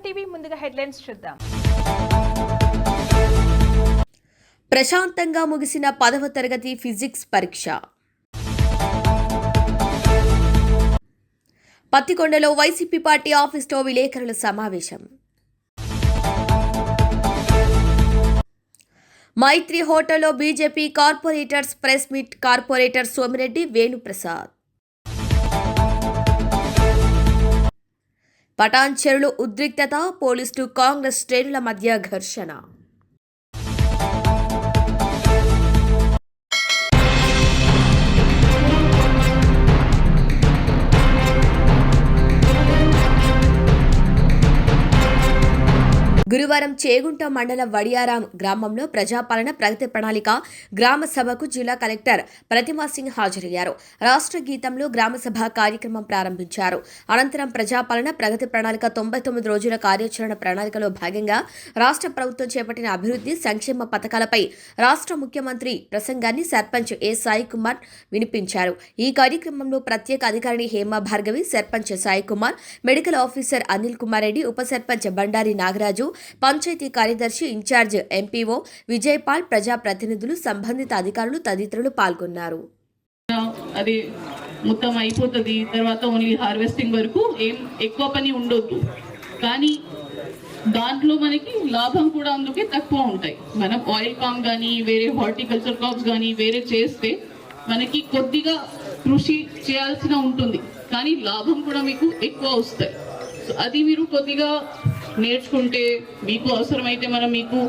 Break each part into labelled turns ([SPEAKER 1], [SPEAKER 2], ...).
[SPEAKER 1] TV ముందుగా headlines చూద్దాం.
[SPEAKER 2] ప్రశాంతంగా ముగిసిన 10వ తరగతి ఫిజిక్స్ పరీక్ష. పత్తికొండలో వైసీపీ పార్టీ ఆఫీస్లో విలేకరుల సమావేశం. మైత్రి హోటల్లో BJP corporators press meet. Corporator Somireddy Venuprasad. పటాన్చెరులో ఉద్రిక్తత. పోలీసులు కాంగ్రెస్ శ్రేణుల మధ్య ఘర్షణ. గురువారం చేగుంట మండలం వడియారాం గ్రామంలో ప్రజాపాలన ప్రగతి ప్రణాళిక గ్రామ సభకు జిల్లా కలెక్టర్ ప్రతిమా సింగ్ హాజరయ్యారు. రాష్ట్ర గీతంలో గ్రామసభ కార్యక్రమం ప్రారంభించారు. అనంతరం ప్రజాపాలన ప్రగతి ప్రణాళిక 99 రోజుల కార్యాచరణ ప్రణాళికలో భాగంగా రాష్ట్ర ప్రభుత్వం చేపట్టిన అభివృద్ధి సంక్షేమ పథకాలపై రాష్ట్ర ముఖ్యమంత్రి ప్రసంగాన్ని సర్పంచ్ ఏ సాయి కుమార్ వినిపించారు. ఈ కార్యక్రమంలో ప్రత్యేక అధికారిని హేమ భార్గవి, సర్పంచ్ సాయి కుమార్, మెడికల్ ఆఫీసర్ అనిల్ కుమార్ రెడ్డి, ఉప సర్పంచ్ బండారి నాగరాజు, పంచాయతీ కార్యదర్శి ఇన్ఛార్జ్ ఎంపీఓ విజయపాల్, ప్రజాప్రతినిధులు, సంబంధిత అధికారులు తదితరులు పాల్గొన్నారు.
[SPEAKER 3] అది మొత్తం అయిపోతుంది, తర్వాత ఓన్లీ హార్వెస్టింగ్ వరకు ఏం ఎక్కువ పని ఉండొద్దు, కానీ దాంట్లో మనకి లాభం కూడా అందుకే తక్కువ ఉంటాయి. మనం ఆయిల్ పామ్ కానీ వేరే హార్టికల్చర్ క్రాప్స్ కానీ వేరే చేస్తే మనకి కొద్దిగా కృషి చేయాల్సిన ఉంటుంది, కానీ లాభం కూడా మీకు ఎక్కువ వస్తాయి. సో అది మీరు కొద్దిగా నేర్చుకుంటే మీకు అవసరమైతే మనం మీకు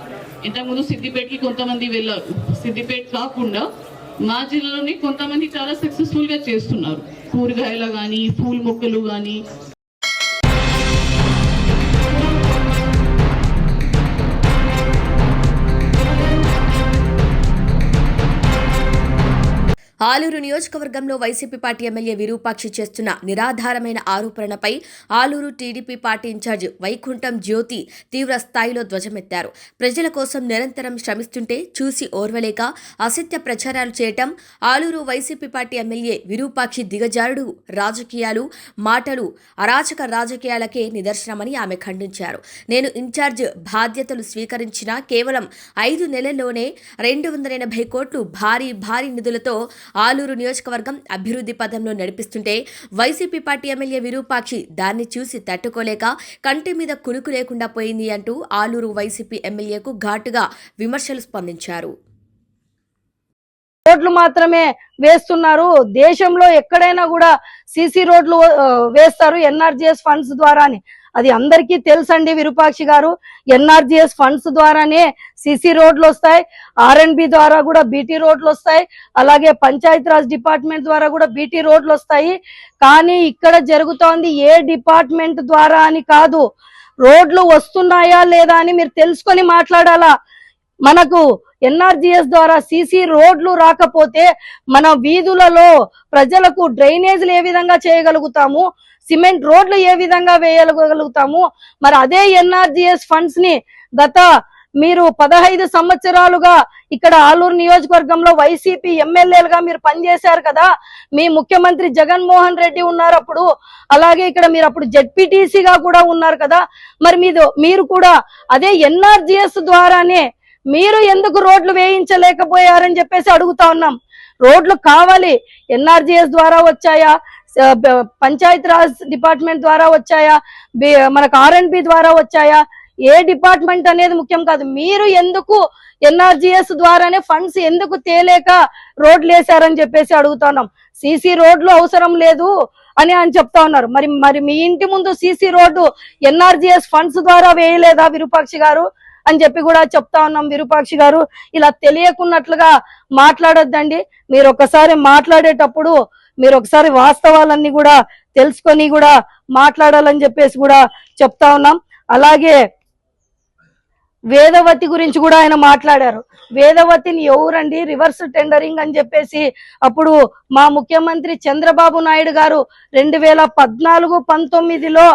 [SPEAKER 3] ఇంతకుముందు సిద్దిపేటకి కొంతమంది వెళ్ళారు. సిద్దిపేట కాకుండా మా జిల్లాలోనే కొంతమంది చాలా సక్సెస్ఫుల్గా చేస్తున్నారు. కూరగాయలు కానీ పూల మొక్కలు కానీ.
[SPEAKER 2] ఆలూరు నియోజకవర్గంలో వైసీపీ పార్టీ ఎమ్మెల్యే విరూపాక్షి చేస్తున్న నిరాధారమైన ఆరోపణలపై Aluru TDP party in-charge Vaikuntham Jyothi తీవ్ర స్థాయిలో ధ్వజమెత్తారు. ప్రజల కోసం నిరంతరం శ్రమిస్తుంటే చూసి ఓర్వలేక అసత్య ప్రచారాలు చేయటం Alur YCP party MLA Virupakshi దిగజారుడు రాజకీయాలు, మాటలు అరాచక రాజకీయాలకే నిదర్శనమని ఆమె ఖండించారు. నేను ఇన్ఛార్జ్ బాధ్యతలు స్వీకరించిన కేవలం 5 నెలల్లోనే 280 కోట్లు భారీ నిధులతో ఆలూరు నియోజకవర్గం అభివృద్ధి పథంలో నడిపిస్తుంటే వైసీపీ పార్టీ ఎమ్మెల్యే విరూపాక్షి దాన్ని చూసి తట్టుకోలేక కంటి మీద కునుకు లేకుండా పోయింది అంటూ ఆలూరు వైసీపీ ఎమ్మెల్యేకు ఘాటుగా విమర్శలు స్పందించారు.
[SPEAKER 4] రోడ్లు మాత్రమే వేస్తున్నారు, దేశంలో ఎక్కడైనా కూడా సీసీ రోడ్లు వేస్తారు ఎన్ఆర్జీఎస్ ఫండ్స్ ద్వారా అని. అది అందరికీ తెలుసండి విరూపాక్షి గారు. ఎన్ఆర్జీఎస్ ఫండ్స్ ద్వారానే సీసీ రోడ్లు వస్తాయి, ఆర్ఎండ్బి ద్వారా కూడా బీటీ రోడ్లు వస్తాయి, అలాగే పంచాయతీరాజ్ డిపార్ట్మెంట్ ద్వారా కూడా బీటీ రోడ్లు వస్తాయి. కానీ ఇక్కడ జరుగుతోంది ఏ డిపార్ట్మెంట్ ద్వారా అని కాదు, రోడ్లు వస్తున్నాయా లేదా అని మీరు తెలుసుకొని మాట్లాడాలా. మనకు ఎన్ఆర్జీఎస్ ద్వారా సీసీ రోడ్లు రాకపోతే మన వీధులలో ప్రజలకు డ్రైనేజీలు ఏ విధంగా చేయగలుగుతాము, సిమెంట్ రోడ్లు ఏ విధంగా వేయగలుగుతాము? మరి అదే ఎన్ఆర్జీఎస్ ఫండ్స్ ని గత మీరు 15 సంవత్సరాలుగా ఇక్కడ ఆలూరు నియోజకవర్గంలో వైసీపీ ఎమ్మెల్యేలుగా మీరు పనిచేశారు కదా. మీ ముఖ్యమంత్రి జగన్మోహన్ రెడ్డి ఉన్నారు అప్పుడు, అలాగే ఇక్కడ మీరు అప్పుడు జెడ్పీటీసీగా కూడా ఉన్నారు కదా. మరి మీరు కూడా అదే ఎన్ఆర్జీఎస్ ద్వారానే మీరు ఎందుకు రోడ్లు వేయించలేకపోయారని చెప్పేసి అడుగుతా ఉన్నాం. రోడ్లు కావాలి, ఎన్ఆర్జీఎస్ ద్వారా వచ్చాయా, పంచాయతీరాజ్ డిపార్ట్మెంట్ ద్వారా వచ్చాయా, మనకు ఆర్ఎండ్బి ద్వారా వచ్చాయా, ఏ డిపార్ట్మెంట్ అనేది ముఖ్యం కాదు. మీరు ఎందుకు ఎన్ఆర్జీఎస్ ద్వారానే ఫండ్స్ ఎందుకు తేలేక రోడ్లు వేశారని చెప్పేసి అడుగుతున్నాం. సీసీ రోడ్లు అవసరం లేదు అని ఆయన చెప్తా ఉన్నారు. మరి మీ ఇంటి ముందు సీసీ రోడ్డు ఎన్ఆర్జీఎస్ ఫండ్స్ ద్వారా వేయలేదా విరూపాక్షి గారు అని చెప్పి కూడా చెప్తా ఉన్నాం. విరూపాక్షి గారు ఇలా తెలియకున్నట్లుగా మాట్లాడొద్దండి. మీరు ఒకసారి మాట్లాడేటప్పుడు మీరు ఒకసారి వాస్తవాలన్నీ కూడా తెలుసుకొని కూడా మాట్లాడాలని చెప్పేసి కూడా చెప్తా ఉన్నాం. అలాగే వేదవతి గురించి కూడా ఆయన మాట్లాడారు. వేదవతిని ఎవరండి రివర్స్ టెండరింగ్ అని చెప్పేసి అప్పుడు మా ముఖ్యమంత్రి చంద్రబాబు నాయుడు గారు 2014-19లో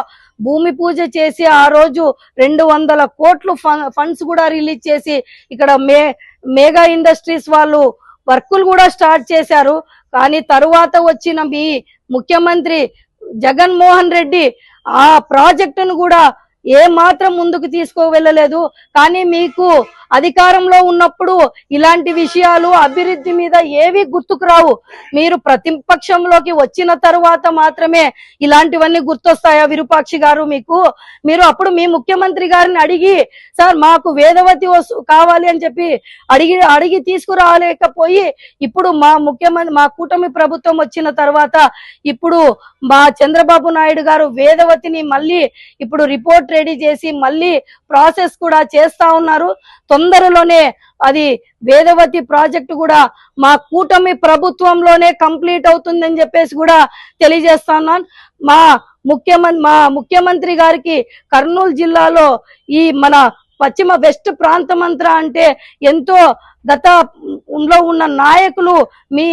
[SPEAKER 4] భూమి పూజ చేసి ఆ రోజు 200 కోట్లు ఫండ్స్ కూడా రిలీజ్ చేసి ఇక్కడ మేగా ఇండస్ట్రీస్ వాళ్ళు వర్కులు కూడా స్టార్ట్ చేశారు. కానీ తరువాత వచ్చిన మీ ముఖ్యమంత్రి జగన్మోహన్ రెడ్డి ఆ ప్రాజెక్టును కూడా ఏ మాత్రం ముందుకు తీసుకువెళ్ళలేదు. కానీ మీకు అధికారంలో ఉన్నప్పుడు ఇలాంటి విషయాలు అభివృద్ధి మీద ఏవి గుర్తుకు రావు. మీరు ప్రతిపక్షంలోకి వచ్చిన తరువాత మాత్రమే ఇలాంటివన్నీ గుర్తొస్తాయా విరూపాక్షి గారు మీకు? మీరు అప్పుడు మీ ముఖ్యమంత్రి గారిని అడిగి, సార్ మాకు వేదవతి కావాలి అని చెప్పి అడిగి తీసుకురాలేకపోయి, ఇప్పుడు మా కూటమి ప్రభుత్వం వచ్చిన తర్వాత ఇప్పుడు మా చంద్రబాబు నాయుడు గారు వేదవతిని మళ్ళీ ఇప్పుడు రిపోర్ట్ రెడీ చేసి మళ్ళీ ప్రాసెస్ కూడా చేస్తా ఉన్నారు. తొందరలోనే అది వేదవతి ప్రాజెక్టు కూడా మా కూటమి ప్రభుత్వంలోనే కంప్లీట్ అవుతుందని చెప్పేసి కూడా తెలియజేస్తున్నాను. మా ముఖ్యమంత్రి గారికి కర్నూలు జిల్లాలో ఈ మన పశ్చిమ వెస్ట్ ప్రాంతమంతా అంటే ఎంతో గతంలో ఉన్న నాయకులు మీ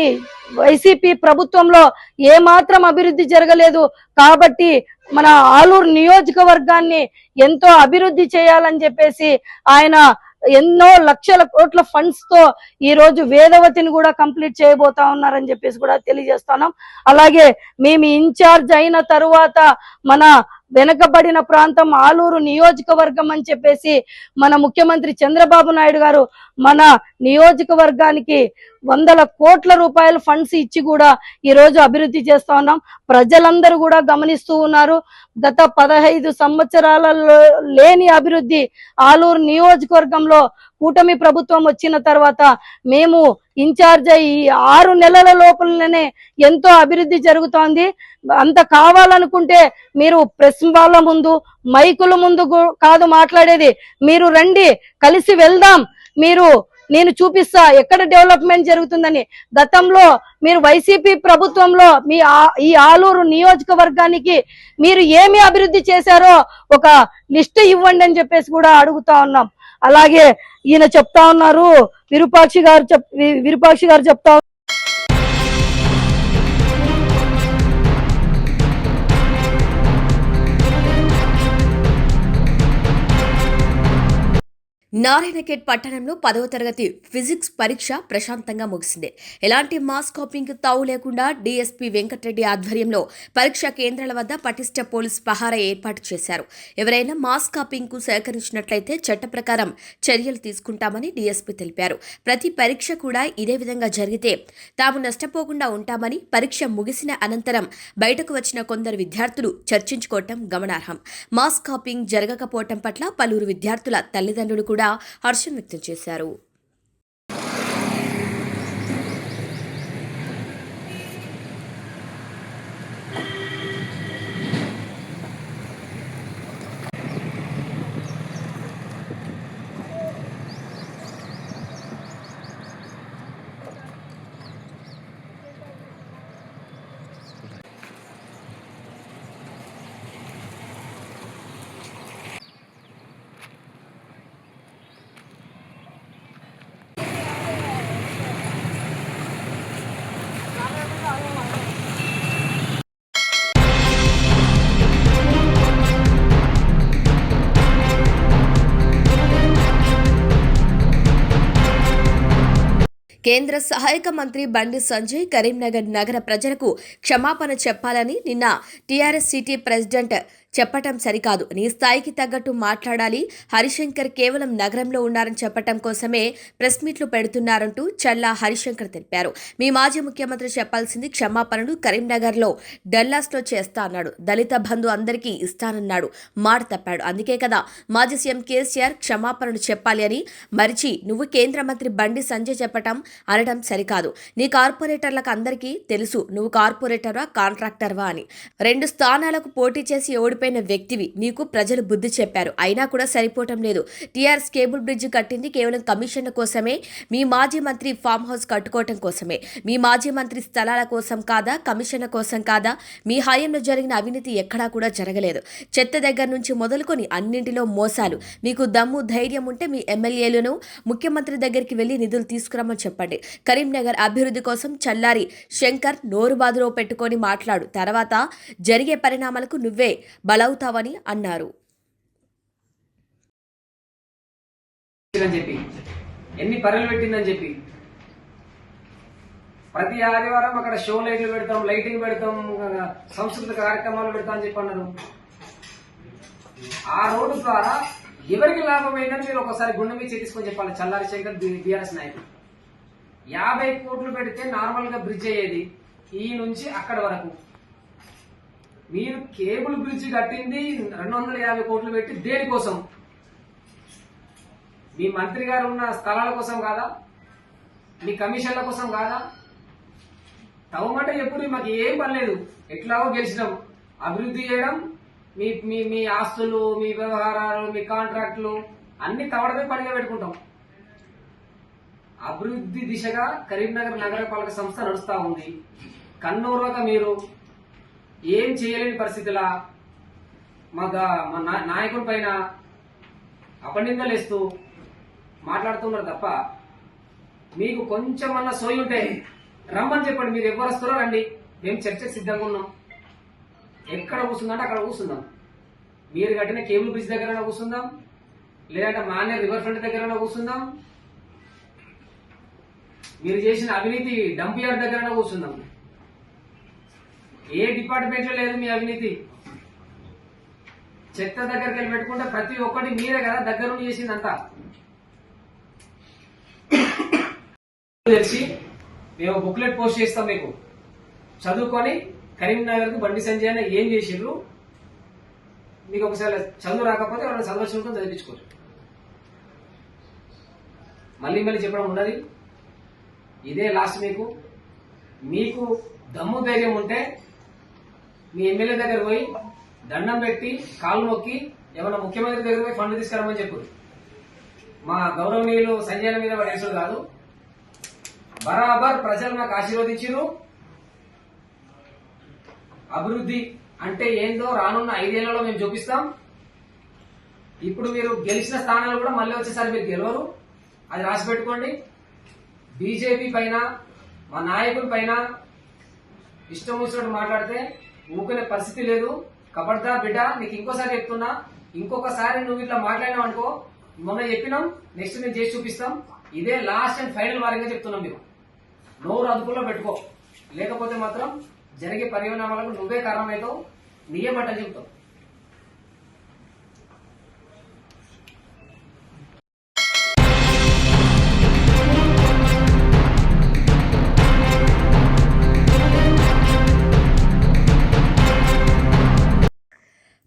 [SPEAKER 4] వైసీపీ ప్రభుత్వంలో ఏమాత్రం అభివృద్ధి జరగలేదు. కాబట్టి మన ఆలూరు నియోజకవర్గాన్ని ఎంతో అభివృద్ధి చేయాలని చెప్పేసి ఆయన ఎన్నో లక్షల కోట్ల ఫండ్స్ తో ఈ రోజు వేదవతిని కూడా కంప్లీట్ చేయబోతా ఉన్నారని చెప్పేసి కూడా తెలియజేస్తున్నాం. అలాగే మేము ఇన్ఛార్జ్ అయిన తరువాత మన వెనకబడిన ప్రాంతం ఆలూరు నియోజకవర్గం అని చెప్పేసి మన ముఖ్యమంత్రి చంద్రబాబు నాయుడు గారు మన నియోజకవర్గానికి 100 కోట్ల రూపాయల ఫండ్స్ ఇచ్చి కూడా ఈ రోజు అభివృద్ధి చేస్తా ఉన్నాం. ప్రజలందరూ కూడా గమనిస్తూ ఉన్నారు. గత 15 సంవత్సరాలలో లేని అభివృద్ధి ఆలూరు నియోజకవర్గంలో కూటమి ప్రభుత్వం వచ్చిన తర్వాత మేము ఇన్ఛార్జ్ అయ్యి 6 నెలల లోపలనే ఎంతో అభివృద్ధి జరుగుతోంది. అంత కావాలనుకుంటే మీరు ప్రెస్ వాళ్ళ ముందు, మైకుల ముందు కాదు మాట్లాడేది, మీరు రండి, కలిసి వెళ్దాం, నేను చూపిస్తా ఎక్కడ డెవలప్మెంట్ జరుగుతుందని. గతంలో మీరు వైసీపీ ప్రభుత్వంలో ఈ ఆలూరు నియోజకవర్గానికి మీరు ఏమి అభివృద్ధి చేశారో ఒక లిస్ట్ ఇవ్వండి అని చెప్పేసి కూడా అడుగుతా ఉన్నాం. అలాగే ఈయన చెప్తా ఉన్నారు, విరూపాక్షి గారు చెప్తా
[SPEAKER 2] నారాయణఖేడ్ పట్టణంలో 10వ తరగతి ఫిజిక్స్ పరీక్ష ప్రశాంతంగా ముగిసింది. ఎలాంటి మాస్ కాపింగ్ తావు లేకుండా డీఎస్పీ వెంకటరెడ్డి ఆధ్వర్యంలో పరీక్షా కేంద్రాల వద్ద పటిష్ట పోలీస్ పహారా ఏర్పాటు చేశారు. ఎవరైనా మాస్ కాపింగ్ కు సహకరించినట్లయితే చట్ట ప్రకారం చర్యలు తీసుకుంటామని డీఎస్పీ తెలిపారు. ప్రతి పరీక్ష కూడా ఇదే విధంగా జరిగితే తాము నష్టపోకుండా ఉంటామని పరీక్ష ముగిసిన అనంతరం బయటకు వచ్చిన కొందరు విద్యార్థులు చర్చించుకోవటం గమనార్హం. మాస్ కాపింగ్ జరగకపోవటం పట్ల పలువురు విద్యార్థుల తల్లిదండ్రులు కూడా హర్షం వ్యక్తం చేశారు. కేంద్ర సహాయక మంత్రి బండి సంజయ్ కరీంనగర్ నగర ప్రజలకు క్షమాపణ చెప్పాలని నిన్న టీఆర్ఎస్ సిటీ ప్రెసిడెంట్ చెప్పటం సరికాదు. నీ స్థాయికి తగ్గట్టు మాట్లాడాలి. హరిశంకర్ కేవలం నగరంలో ఉన్నారని చెప్పటం కోసమే ప్రెస్ మీట్లు పెడుతున్నారంటూ చల్లా హరిశంకర్ తెలిపారు. మీ మాజీ ముఖ్యమంత్రి చెప్పాల్సింది క్షమాపణలు కరీంనగర్లో డల్లాస్లో చేస్తా అన్నాడు. దళిత బంధు అందరికీ ఇస్తానన్నాడు, మాట తప్పాడు. అందుకే కదా మాజీ సీఎం కేసీఆర్ క్షమాపణలు చెప్పాలి అని మరిచి నువ్వు కేంద్ర మంత్రి బండి సంజయ్ అనడం సరికాదు. నీ కార్పొరేటర్లకు అందరికీ తెలుసు నువ్వు కార్పొరేటర్వా కాంట్రాక్టర్వా అని. 2 స్థానాలకు పోటీ చేసి ఓడిపోయిన వ్యక్తివి. నీకు ప్రజలు బుద్ధి చెప్పారు, అయినా కూడా సరిపోవటం లేదు. టీఆర్ఎస్ కేబుల్ బ్రిడ్జ్ కట్టింది కేవలం కమిషన్ల కోసమే. మీ మాజీ మంత్రి ఫామ్ హౌస్ కట్టుకోవటం కోసమే. మీ మాజీ మంత్రి స్థలాల కోసం కాదా, కమిషన్ల కోసం కాదా? మీ హయాంలో జరిగిన అవినీతి ఎక్కడా కూడా జరగలేదు. చెత్త దగ్గర నుంచి మొదలుకొని అన్నింటిలో మోసాలు. మీకు దమ్ము ధైర్యం ఉంటే మీ ఎమ్మెల్యేలను ముఖ్యమంత్రి దగ్గరికి వెళ్లి నిధులు తీసుకురమ్మని చెప్పండి. కరీంనగర్ అభివృద్ధి కోసం చల్లారి శంకర్ నోరుబాదులో పెట్టుకొని మాట్లాడు. తర్వాత జరిగే పరిణామాలకు నువ్వే బలవుతావని అన్నారు.
[SPEAKER 1] ఎన్ని పనులు పెట్టిందని చెప్పి ప్రతి ఆదివారం అక్కడ షో లైట్లు పెడతాం, లైటింగ్ పెడతాం, సంస్కృతిక కార్యక్రమాలు పెడతాం అని చెప్పి అన్నారు. ఆ రోడ్డు ద్వారా ఎవరికి లాభమైందని మీరు ఒకసారి గుండె మీద తీసుకొని చెప్పాలి. చల్లారి శంకర్ బీఆర్ఎస్ నాయకులు 50 కోట్లు పెడితే నార్మల్ గా బ్రిడ్జ్ అయ్యేది ఈ నుంచి అక్కడ వరకు. మీరు కేబుల్ బ్రిడ్జ్ కట్టింది 250 కోట్లు పెట్టి దేనికోసం? మీ మంత్రి గారు ఉన్న స్థలాల కోసం కాదా? మీ కమిషన్ల కోసం కాదా? తవ్వమంటే ఎప్పుడు మాకు ఏం పనిలేదు, ఎట్లాగో గెలిచినాం. అభివృద్ధి చేయడం, మీ మీ మీ ఆస్తులు, మీ వ్యవహారాలు, మీ కాంట్రాక్టులు అన్ని తవడమే పనిగా పెట్టుకుంటాం. అభివృద్ధి దిశగా కరీంనగర్ నగరపాలక సంస్థ నడుస్తా ఉంది. కన్నూరుగా మీరు ఏం చేయలేని పరిస్థితిలా మా నాయకుడి పైన అపనిందలేస్తూ మాట్లాడుతున్నారు తప్ప మీకు కొంచెమన్నా సోయి ఉంటే రమ్మని చెప్పండి. మీరు ఎవరు వస్తారో రండి, మేము చర్చకు సిద్ధంగా ఉన్నాం. ఎక్కడ కూర్చుందంటే అక్కడ కూర్చుందాం. మీరు కట్టిన కేబుల్ బ్రిడ్జ్ దగ్గర కూర్చుందాం, లేదంటే మాన్య రివర్ ఫ్రంట్ దగ్గర కూర్చుందాం, మీరు చేసిన అవినీతి డంప్ యార్డ్ దగ్గర కూర్చుందాం. ఏ డిపార్ట్మెంట్ లో లేదు మీ అవినీతి. చెత్త దగ్గరికి వెళ్ళి పెట్టుకుంటే ప్రతి ఒక్కటి మీరే కదా దగ్గర నుండి చేసిందంతా. తెలిసి మేము బుక్లెట్ పోస్ట్ చేస్తాం, మీకు చదువుకొని కరీంనగర్ కు బండి సంజయ్ అన్న ఏం చేసిండ్రు, మీకు ఒకసారి చదువు రాకపోతే ఎవరైనా చదవచ్చుకుంటే చదివించుకోరు. మళ్ళీ మళ్ళీ చెప్పడం ఉన్నది, ఇదే లాస్ట్. మీకు దమ్ము ధైర్యం ఉంటే మీ ఎమ్మెల్యే దగ్గర పోయి దండం పెట్టి కాలు మొక్కి ఏమన్నా ముఖ్యమంత్రి దగ్గర పోయి ఫండ్ తీసుకురామని చెప్పు. మా గౌరవనీయులు సంజయ్ మీద పడేసుడు కాదు, బరాబర్ ప్రజలు నాకు ఆశీర్వదించారు. అభివృద్ధి అంటే ఏందో రానున్న 5 ఏళ్లలో మేము చూపిస్తాం. ఇప్పుడు మీరు గెలిచిన స్థానాలు కూడా మళ్ళీ వచ్చేసారి మీరు గెలవరు, అది రాసి పెట్టుకోండి. బీజేపీ పైన మా నాయకుల పైన ఇష్టం వచ్చినట్టు మాట్లాడితే ఊకునే పరిస్థితి లేదు. కబడ్దా బిడ్డ, నీకు ఇంకోసారి చెప్తున్నా, ఇంకొకసారి నువ్వు ఇట్లా మాట్లాడినావు అనుకో, మొన్న చెప్పినాం, నెక్స్ట్ మేము చేసి చూపిస్తాం. ఇదే లాస్ట్ అండ్ ఫైనల్ వారంగా చెప్తున్నాం. మీరు నోరు అదుపులో పెట్టుకో, లేకపోతే మాత్రం జరిగే పరిణామాలకు నువ్వే కారణమవుతావు, నీయే బట్టలు చెప్తావు.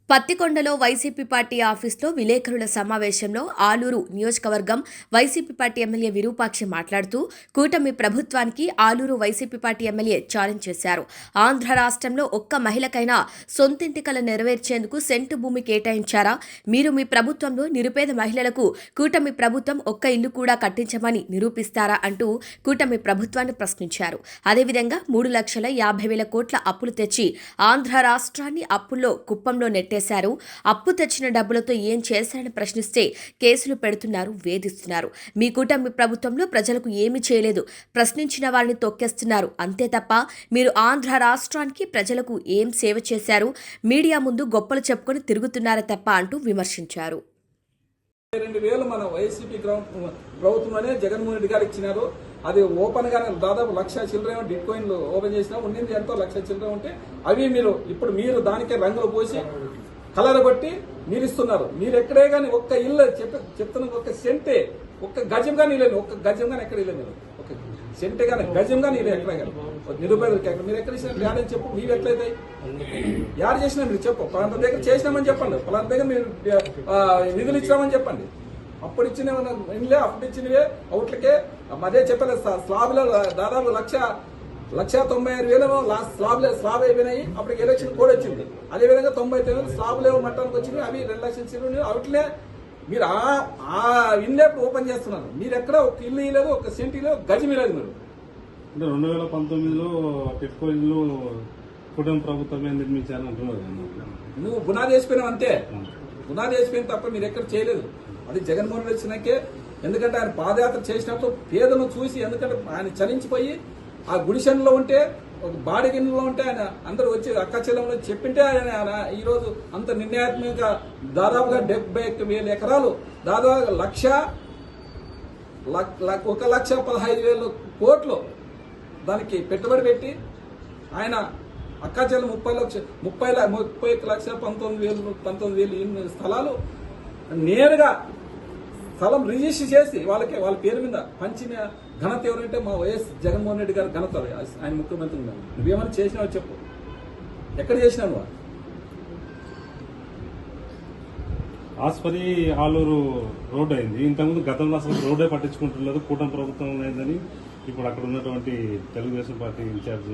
[SPEAKER 2] పత్తికొండలో వైసీపీ పార్టీ ఆఫీసులో విలేకరుల సమావేశంలో ఆలూరు నియోజకవర్గం వైసీపీ పార్టీ ఎమ్మెల్యే విరూపాక్షి మాట్లాడుతూ కూటమి ప్రభుత్వానికి Alur YCP party MLA challenge చేశారు. ఆంధ్ర రాష్ట్రంలో ఒక్క మహిళకైనా సొంతింటి కల నెరవేర్చేందుకు సెంటు భూమి కేటాయించారా? మీరు మీ ప్రభుత్వంలో నిరుపేద మహిళలకు కూటమి ప్రభుత్వం ఒక్క ఇల్లు కూడా కట్టించమని నిరూపిస్తారా అంటూ కూటమి ప్రభుత్వాన్ని ప్రశ్నించారు. అదేవిధంగా 3,50,000 కోట్ల అప్పులు తెచ్చి ఆంధ్ర రాష్ట్రాన్ని అప్పుల్లో కుప్పంలో నెట్టేశారు. అప్పు తెచ్చిన డబ్బులతో ఏం చేశారని ప్రశ్నిస్తే కేసులు పెడుతున్నారు, వేధిస్తున్నారు. మీ కూటమి ప్రభుత్వంలో ప్రజలకు ఏమీ చేయలేదు, ప్రశ్నించిన వారిని తొక్కేస్తున్నారు. అంతే తప్ప మీరు ఆంధ్ర రాష్ట్రానికి ప్రజలకు ఏం సేవ చేశారు? మీడియా ముందు గొప్పలు చెప్పుకొని తిరుగుతున్నారా తప్ప అంటూ విమర్శించారు.
[SPEAKER 5] 2,000 మన వైసీపీ ప్రభుత్వమనే జగన్మోహన్ రెడ్డి గారు ఇచ్చినారు. అది ఓపెన్ గా దాదాపు 1,00,000 చిల్లర బిట్ కాయిన్లు ఓపెన్ చేసినా ఉండింది ఎంతో 1,00,000 చిల్లర ఉంటే అవి మీరు దానికే రంగులు పోసి కలర్ కొట్టి మీరు ఇస్తున్నారు. మీరు ఎక్కడే కానీ ఒక్క ఇల్లు చెప్తున్న ఒక్క సెంటే, ఒక్క గజం కానీ ఇల్లు, ఒక్క గజం కానీ ఎక్కడ ఇల్లు, మీరు ఒక సెంటే కానీ గజం కానీ ఇల్లు ఎక్కడ కానీ నిరుపేదలకి ఎక్కడ మీరు ఎక్కడ ఇచ్చినా యాడని చెప్పు. మీరు ఎట్లయితే యాడ్ చేసినా మీరు చెప్పు, పలాంత దగ్గర చేసినామని చెప్పండి, పలాంత దగ్గర మీరు నిధులు ఇచ్చినామని చెప్పండి. అప్పుడు ఇచ్చిన ఇండ్లే, అప్పుడు ఇచ్చినవే అవుట్లకే అదే చెప్పలేదు. స్లాబ్లో దాదాపు 1,90,000 స్లాబ్ అయిపోయినాయి. అప్పటికి ఎలక్షన్ కూడా వచ్చింది. అదేవిధంగా 99 స్లాబ్లు మట్టానికి వచ్చింది. అవి 2,00,000 చిల్లర అవుట్లే. మీరు ఆ ఇల్లే ఓపెన్ చేస్తున్నారు. మీరు ఎక్కడ ఒక ఇల్లు ఇవ్వలేదు, ఒక సెంట్ ఇవ్వలేదు, గజం ఇవ్వలేదు. మీరు
[SPEAKER 6] అంటే 2019లో టిట్కో ఇల్లు కుటుంబ ప్రభుత్వమే నిర్మించారని అంటున్నారు.
[SPEAKER 5] నువ్వు బునాది వేసిపోయినావు అంతే, బునాది వేసిపోయిన తప్ప మీరు ఎక్కడ చేయలేదు. అది జగన్మోహన్ రెడ్డి వచ్చినాకే. ఎందుకంటే ఆయన పాదయాత్ర చేసినప్పుడు పేదను చూసి, ఎందుకంటే ఆయన చలించిపోయి ఆ గుడిసెల్లో ఉంటే, ఒక బాడిగిన్నెలో ఉంటే ఆయన అందరూ వచ్చి అక్క చెల్లెంలో చెప్పింటే ఆయన ఈరోజు అంత నిర్ణయాత్మకంగా దాదాపుగా 71,000 ఎకరాలు, దాదాపు 1,15,000 కోట్లు దానికి పెట్టుబడి పెట్టి ఆయన అక్కా చెల్లి 30,19,000 ఇన్ని స్థలాలు నేరుగా స్థలం రిజిస్టర్ చేసి వాళ్ళ పేరు మీద పంచిన ఘనత ఎవరంటే మా వైఎస్ జగన్మోహన్ రెడ్డి గారి ఘనత. ఆయన ముఖ్యమంత్రి ఉన్నాడు. నువ్వేమైనా చేసినావో చెప్పు, ఎక్కడ చేసినావు?
[SPEAKER 6] ఆస్పరి ఆలూరు రోడ్డు అయింది. ఇంతకుముందు గతంలో అసలు రోడ్డే పట్టించుకుంటున్నారు. కూటమి ప్రభుత్వం అయిందని ఇప్పుడు అక్కడ ఉన్నటువంటి తెలుగుదేశం పార్టీ ఇన్ఛార్జ్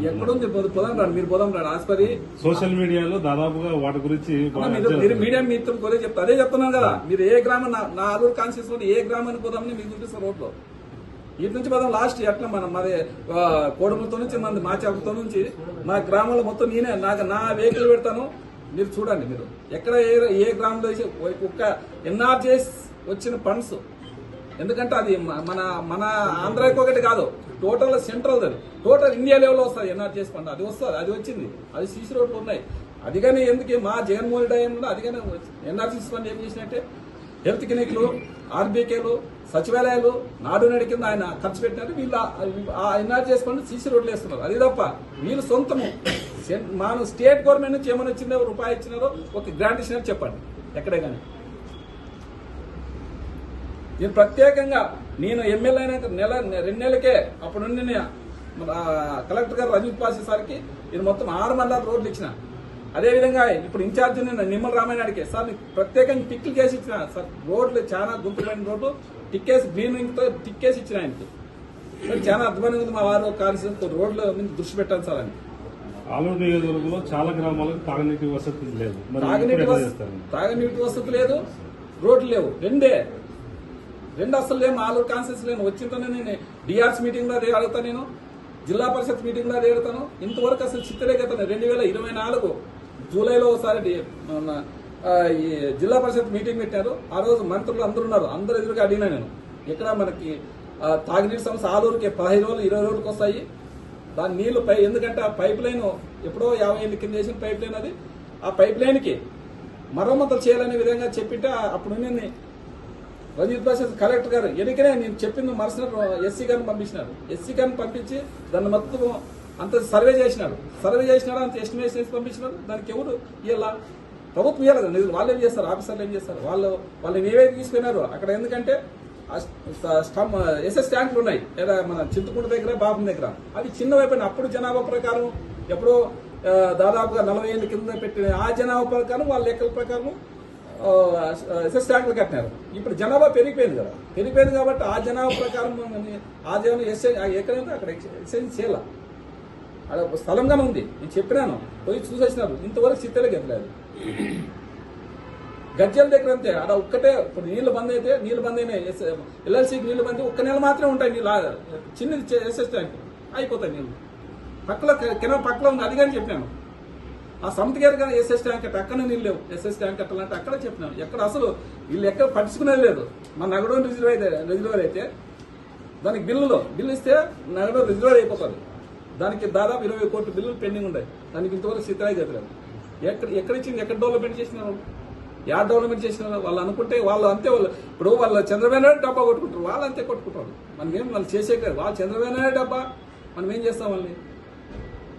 [SPEAKER 5] ఎక్కడుంది? పోదాం రాడు, మీరు పోదాం రాడు. ఆస్పరి
[SPEAKER 6] సోషల్ మీడియాలో దాదాపుగా వాటి గురించి
[SPEAKER 5] మీరు మీడియా మీతో కూడా చెప్తారు. అదే చెప్తున్నాను కదా, మీరు ఏ గ్రామం నా ఆలూరు కాన్స్టిట్యూన్స్ లో ఏ గ్రామానికి పోదామని మీకు చూపిస్తారు రోడ్లో. ఇటు నుంచి పోదాం లాస్ట్ ఎట్లా మాది కోడములతో నుంచి మంది మాచాపులతో నుంచి మా గ్రామంలో మొత్తం నేనే నా వెహికల్ పెడతాను. మీరు చూడండి, మీరు ఎక్కడ ఏ గ్రామంలో ఒక్క ఎన్ఆర్జీఎస్ వచ్చిన ఫండ్స్, ఎందుకంటే అది మన ఆంధ్రాకి ఒకటి కాదు, టోటల్ సెంట్రల్, అది టోటల్ ఇండియా లెవెల్లో వస్తుంది ఎన్ఆర్జీఎస్ ఫండ్. అది వస్తుంది, అది వచ్చింది, అది సీసీ రోడ్లు ఉన్నాయి. అది కానీ ఎందుకు మా జగన్మోహన్ రెడ్డి అయ్యిందో అది కానీ ఎన్ఆర్జీఎస్ ఫండ్ ఏం చేసినట్టే హెల్త్ క్లినిక్లు, ఆర్బీకేలు, సచివాలయాలు, నాడు నేడు కింద ఆయన ఖర్చు పెట్టినారు. వీళ్ళు ఆ ఎన్ఆర్జీఎస్ ఫండ్ సీసీ రోడ్లు వేస్తున్నారు. అది తప్ప వీళ్ళు సొంతము మన స్టేట్ గవర్నమెంట్ నుంచి ఏమైనా వచ్చిందో, రూపాయి ఇచ్చినారో, ఒక గ్రాంట్ ఇచ్చినారో చెప్పండి ఎక్కడే కానీ. నేను ప్రత్యేకంగా నేను ఎమ్మెల్యే అయినాక 2 నెలలకే అప్పుడు కలెక్టర్ గారు రజనీ పాసి సార్కి నేను మొత్తం 6 మండలాల రోడ్లు ఇచ్చిన. అదేవిధంగా ఇప్పుడు ఇన్ఛార్జ్ నిమ్మల రామాయణాడికి సార్ నీకు ప్రత్యేకంగా టిక్లు చేసి ఇచ్చిన సార్. రోడ్లు చాలా గుంతమైన రోడ్లు టిక్కేసి గ్రీన్తో టిక్కేసి ఇచ్చిన ఆయనకి. చాలా అద్భుతంగా ఉంది మా వారు కాన్స్టిట్యూన్సీ రోడ్ల మీద దృష్టి పెట్టాలి సార్ అని.
[SPEAKER 6] ఆలూరు నియోజకవర్గంలో చాలా గ్రామాలకు తాగునీటి వసతి లేదు.
[SPEAKER 5] తాగునీటి వసతి లేదు, రోడ్లు లేవు. రెండు అసలు లేము. ఆలూరు కాన్స్టిట్యూన్సీ లేను. వచ్చిందనే నేను డిఆర్స్ మీటింగ్ లో అదే అడుగుతాను, నేను జిల్లా పరిషత్ మీటింగ్ లో అదే అడుగుతాను. ఇంతవరకు అసలు చిత్తలేకపోతాను. 2024 జూలైలో ఒకసారి ఈ జిల్లా పరిషత్ మీటింగ్ పెట్టారు. ఆ రోజు మంత్రులు అందరూ ఉన్నారు. అందరు ఎదురుగా అడిగినా నేను ఇక్కడ మనకి తాగునీటి సమస్య ఆలూరుకి 15 రోజులు 20 రోజులకు వస్తాయి. దాని నీళ్లు ఎందుకంటే ఆ పైప్ లైన్ ఎప్పుడో 50 ఏళ్ళ కింద చేసిన పైప్ లైన్ అది. ఆ పైప్ లైన్కి మరమ్మతులు చేయాలనే విధంగా చెప్పింటే అప్పుడు నేను రంజిత్ బాష్ కలెక్టర్ గారు ఎన్నికనే నేను చెప్పింది మరుసటి ఎస్సీ గారిని పంపించినారు. ఎస్సీ గారిని పంపించి దాన్ని మొత్తం అంత సర్వే చేసినాడు. అంత ఎస్టిమేషన్ వేసి పంపించినారు. దానికి ఎవరు ఇలా ప్రభుత్వం ఇవ్వాలి కదా నిధులు. వాళ్ళు ఏం చేస్తారు, ఆఫీసర్లు ఏం చేస్తారు, వాళ్ళని ఏవైతే తీసుకున్నారు అక్కడ. ఎందుకంటే ఎస్ఎస్ ట్యాంకులు ఉన్నాయి లేదా మన చింతకుంట దగ్గర, బాబు దగ్గర. అవి చిన్న వైపు అప్పుడు జనాభా ప్రకారం ఎప్పుడో దాదాపుగా 40 ఏళ్ళ కింద పెట్టిన ఆ జనాభా ప్రకారం వాళ్ళ లెక్కల ప్రకారం ఎస్ఎస్ ట్యాంకులు కట్టినారు. ఇప్పుడు జనాభా పెరిగిపోయింది కదా, పెరిగిపోయింది కాబట్టి ఆ జనాభా ప్రకారం ఆ జనాభా ఎక్కడైతే అక్కడ ఎక్స్చేంజ్ చేయాల. అక్కడ స్థలంగానే ఉంది. నేను చెప్పినాను, పోయి చూసేసినారు. ఇంతవరకు చిత్తలే గెట్టలేదు. గజ్జల దగ్గర అంతే. అక్కడ ఒక్కటే ఇప్పుడు నీళ్లు బంద్ అయినాయి. ఎల్ఎల్సీకి నీళ్లు బంద్ 1 నెల మాత్రమే ఉంటాయి నీళ్ళు. చిన్నది ఎస్ఎస్ ట్యాంక్ అయిపోతాయి నీళ్ళు. పక్కలో ఉంది. అది కానీ చెప్పినాను. ఆ సమితి గారు కానీ ఎస్ఎస్ ట్యాంక్ అంటే అక్కడ నీళ్ళు లేవు. ఎస్ఎస్ ట్యాంక్ కట్టాలంటే అక్కడ చెప్పినాను. ఎక్కడ అసలు వీళ్ళు ఎక్కడ పట్టించుకునేది లేదు. మన నగడం రిజర్వర్ అయితే దానికి బిల్లు ఇస్తే నగడం రిజర్వర్ అయిపోతుంది. దానికి దాదాపు 20 కోట్ల బిల్లులు పెండింగ్ ఉన్నాయి. దానికి ఇంతవరకు స్థితిరాయి జరగలేదు. ఎక్కడ ఇచ్చింది, ఎక్కడ డెవలప్మెంట్ చేసినారు, డెవలప్మెంట్ చేసినారు వాళ్ళు అనుకుంటే వాళ్ళు అంతే. ఇప్పుడు వాళ్ళు చంద్రబాబు నాయుడు డబ్బా కొట్టుకుంటారు, వాళ్ళు అంతే కొట్టుకుంటారు. మనం ఏం వాళ్ళు చేసే కాదు. వాళ్ళు చంద్రబాబు నాయుడు డబ్బా, మనం ఏం చేస్తాం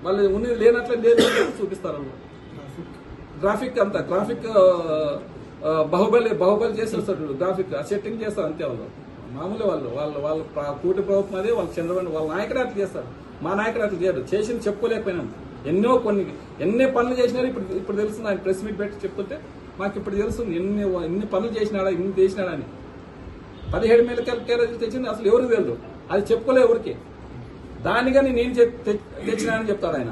[SPEAKER 5] వాళ్ళు ఉన్నది లేనట్లే లేదు చూపిస్తారు. గ్రాఫిక్ బాహుబలి చేసేస్తారు. గ్రాఫిక్ సెట్టింగ్ చేస్తారు అంతే. మామూలు వాళ్ళ కూటి ప్రభుత్వం అదే. వాళ్ళు చంద్రబాబు వాళ్ళ నాయకుడు అట్లా చేస్తారు. మా నాయకుడు అట్లా చేయరు. చేసింది చెప్పుకోలేకపోయినాం. ఎన్ని పనులు చేసినారు ఇప్పుడు తెలుస్తుంది. ఆయన ప్రెస్ మీట్ పెట్టి చెప్తుంటే మాకు ఇప్పుడు తెలుస్తుంది ఎన్ని పనులు చేసినాడా, ఇన్ని చేసినాడా అని. 17 మెడికల్ క్యారేజీలు తెచ్చింది అసలు ఎవరికి తెలియదు. అది చెప్పుకోలే ఎవరికి. దానిగాని నేను తెచ్చినానని చెప్తాడు ఆయన.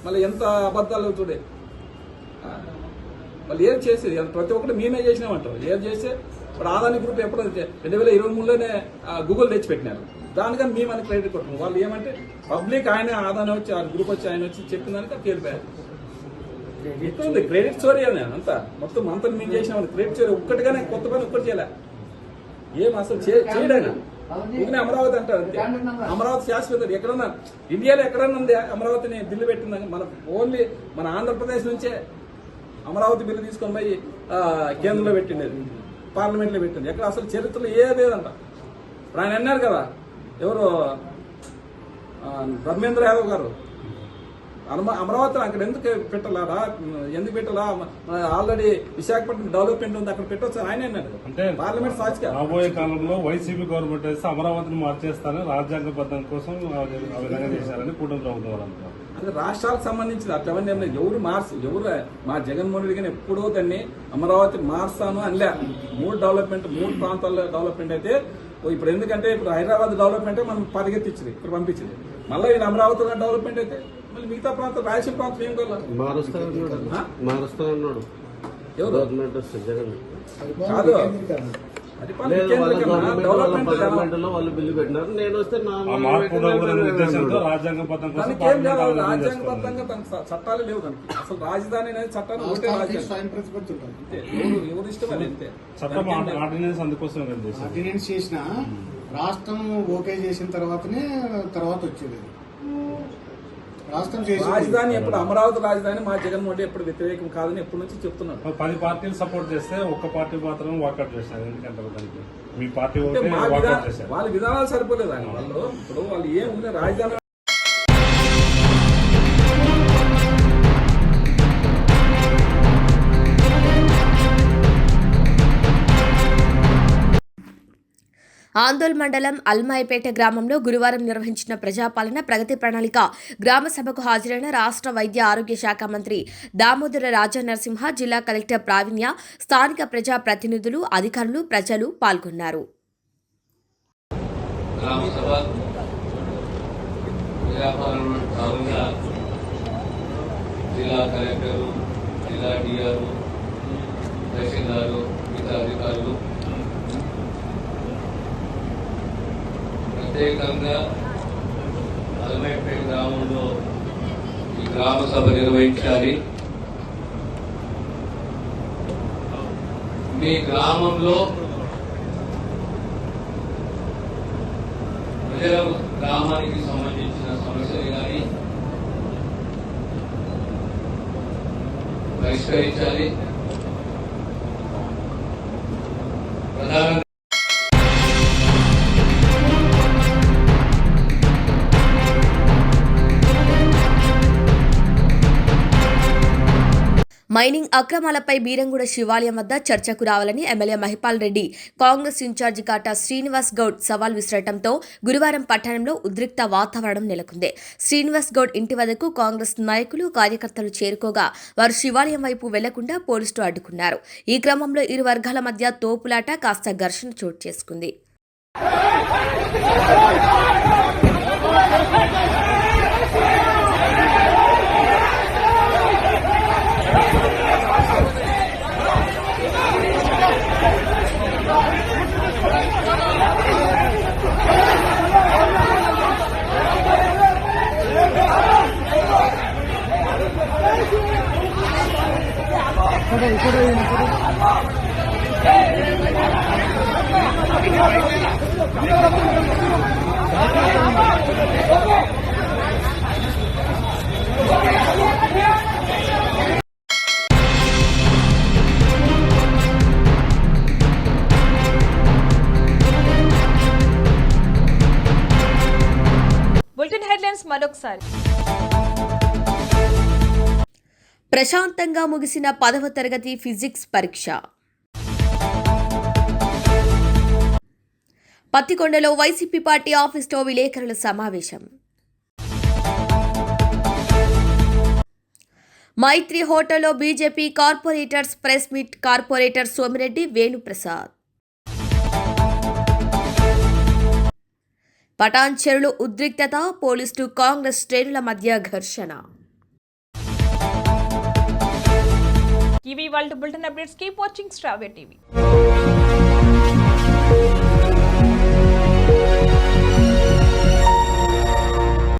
[SPEAKER 5] మళ్ళీ ఎంత అబద్ధాలు చూడే. వాళ్ళు ఏం చేసేది ప్రతి ఒక్కటి మేమే చేసినామంటారు. ఏం చేస్తే ఇప్పుడు ఆదాని గ్రూప్ ఎప్పుడు 2023లోనే గూగుల్ తెచ్చిపెట్టినారు. దానికని మేమని క్రెడిట్ కొట్టాము. వాళ్ళు ఏమంటే పబ్లిక్ ఆయన ఆదాని వచ్చి ఆ గ్రూప్ వచ్చి ఆయన వచ్చి చెప్పిన దానికి తేలిపోయారు. ఎక్కువ ఉంది క్రెడిట్ స్టోరీ అని అంతా. మొత్తం అంతా మేము చేసినామని క్రెడిట్ స్టోరీ. ఒక్కటిగానే కొత్త పని ఒక్కటి చేయలే. ఏం అసలు చేయడానికి ఊరినే అమరావతి అంటారు అంతే. అమరావతి శాశ్వత ఎక్కడన్నా ఇండియాలో ఎక్కడన్నా ఉంది అమరావతిని బిల్లు పెట్టిందని. మన ఓన్లీ మన ఆంధ్రప్రదేశ్ నుంచే అమరావతి బిల్లు తీసుకొని పోయి కేంద్రంలో పెట్టిండేది, పార్లమెంట్లో పెట్టింది. ఎక్కడ అసలు చరిత్రలో ఏదేదంట. ఇప్పుడు ఆయన అన్నారు కదా, ఎవరు ధర్మేంద్ర యాదవ్ గారు అమరావతిని అక్కడ ఎందుకు పెట్టాలా ఎందుకు పెట్టాలా ఆల్రెడీ విశాఖపట్నం డెవలప్మెంట్ ఉంది అక్కడ పెట్టవచ్చు ఆయన అన్నాడు
[SPEAKER 6] అంటే
[SPEAKER 5] పార్లమెంట్ సాక్షిగా.
[SPEAKER 6] రాబోయే కాలంలో వైసీపీ గవర్నమెంట్ వేస్తే అమరావతిని మార్చేస్తానని రాజ్యాంగబద్ధం కోసం ఆ విధంగా చేశారని కూటమి ప్రభుత్వం వాళ్ళు అంటున్నారు.
[SPEAKER 5] అది రాష్ట్రాలకు సంబంధించిన అట్లవన్నీ ఏం లేదు. ఎవరు మా జగన్మోహన్ రెడ్డి గారిని ఎప్పుడో దాన్ని అమరావతి మార్స్తాను అనలే. 3 ప్రాంతాల్లో డెవలప్మెంట్ అయితే ఇప్పుడు ఎందుకంటే ఇప్పుడు హైదరాబాద్ డెవలప్మెంట్ మనం పరిగెత్తించింది ఇక్కడ పంపించింది. మళ్ళీ ఈయన అమరావతిలో డెవలప్మెంట్ అయితే మళ్ళీ మిగతా ప్రాంతం రాయలసీమ ప్రాంతం ఏం కావాలి
[SPEAKER 7] మారుస్తానన్నాడు
[SPEAKER 5] ఎవరు
[SPEAKER 7] గవర్నమెంట్ వస్తే జగన్
[SPEAKER 5] కాదు డెవలప్మెంట్
[SPEAKER 7] వాళ్ళు బిల్లు పెట్టినారు. నేను వస్తే
[SPEAKER 6] ఆ మార్పు ఉద్దేశంతో రాజ్యాంగబద్ధం కోసం
[SPEAKER 5] దానికి ఏం లేదు. రాజ్యాంగబద్ధంగా తన చట్టాలు లేవు దానికి. అసలు రాజధాని అనేది చట్టాలు ఒకటే రాజ్యాంగం. అంతే. ఎవరు ఇష్టం అది అంతే.
[SPEAKER 6] చట్టం ఆర్డినెన్స్ అందుకోసం చేశారు.
[SPEAKER 8] ఆర్డినెన్స్ చేసిన రాష్ట్రం ఓకే చేసిన తర్వాత వచ్చేది రాష్ట్రం చేసి
[SPEAKER 5] రాజధాని ఎప్పుడు అమరావతి రాజధాని మా జగన్మోహన్ రెడ్డి ఎప్పుడు వ్యతిరేకం కాదని ఎప్పటి నుంచి చెప్తున్నారు.
[SPEAKER 6] 10 పార్టీలు సపోర్ట్ చేస్తే ఒక్క పార్టీ మాత్రం వాకౌట్ చేశారు. ఎందుకంటే దానికి మీ పార్టీ
[SPEAKER 5] మా
[SPEAKER 6] వాకౌట్ చేశారు.
[SPEAKER 5] వాళ్ళ విధానాలు సరిపోలేదు ఆయన వాళ్ళు. ఇప్పుడు వాళ్ళు ఏముంది రాజధాని
[SPEAKER 2] ఆందోళ్ మండలం అల్మాయిపేట గ్రామంలో గురువారం నిర్వహించిన ప్రజాపాలన ప్రగతి ప్రణాళిక గ్రామ సభకు హాజరైన రాష్ట్ర వైద్య ఆరోగ్య శాఖ మంత్రి దామోదర రాజనరసింహ, జిల్లా కలెక్టర్ ప్రావీణ్య, స్థానిక ప్రజా ప్రతినిధులు, అధికారులు, ప్రజలు పాల్గొన్నారు.
[SPEAKER 9] జిల్లా కలెక్టర్, జిల్లా డిఆర్ఓ, తహసీల్దారు, మిగతా అధికారులు ప్రత్యేకంగా అల్మాయిపేట గ్రామంలో ఈ గ్రామ సభ నిర్వహించాలి. మీ గ్రామంలో ప్రజల గ్రామానికి సంబంధించిన సమస్యలు కానీ పరిష్కరించాలి. ప్రధానంగా
[SPEAKER 2] మైనింగ్ అక్రమాలపై బీరంగూడ శివాలయం వద్ద చర్చకు రావాలని ఎమ్మెల్యే మహిపాల్ రెడ్డి కాంగ్రెస్ ఇన్ఛార్జి కాటా శ్రీనివాస్ గౌడ్ సవాల్ విసరటంతో గురువారం పట్టణంలో ఉద్రిక్త వాతావరణం నెలకొంది. శ్రీనివాస్ గౌడ్ ఇంటి వద్దకు కాంగ్రెస్ నాయకులు, కార్యకర్తలు చేరుకోగా వారు శివాలయం వైపు వెళ్లకుండా పోలీసులు అడ్డుకున్నారు. ఈ క్రమంలో ఇరు వర్గాల మధ్య తోపులాట, కాస్త ఘర్షణ చోటు చేసుకుంది.
[SPEAKER 10] బులెటిన్ హెడ్లైన్స్ మరొకసారి.
[SPEAKER 2] ప్రశాంతంగా ముగిసిన 10వ తరగతి ఫిజిక్స్ పరీక్ష. పత్తికొండలో వైసీపీ పార్టీ ఆఫీసులో విలేకరుల సమావేశం. మైత్రి హోటల్లో BJP corporators press meet. Corporator Somireddy, Venuprasad. పటాన్ చెరువులో ఉద్రిక్తత, పోలీసులు కాంగ్రెస్ శ్రేణుల మధ్య ఘర్షణ.
[SPEAKER 10] ఇవి వాళ్ళ బులెటిన్ అప్డేట్స్. కీప్ వాచింగ్ స్ట్రావే టీవీ.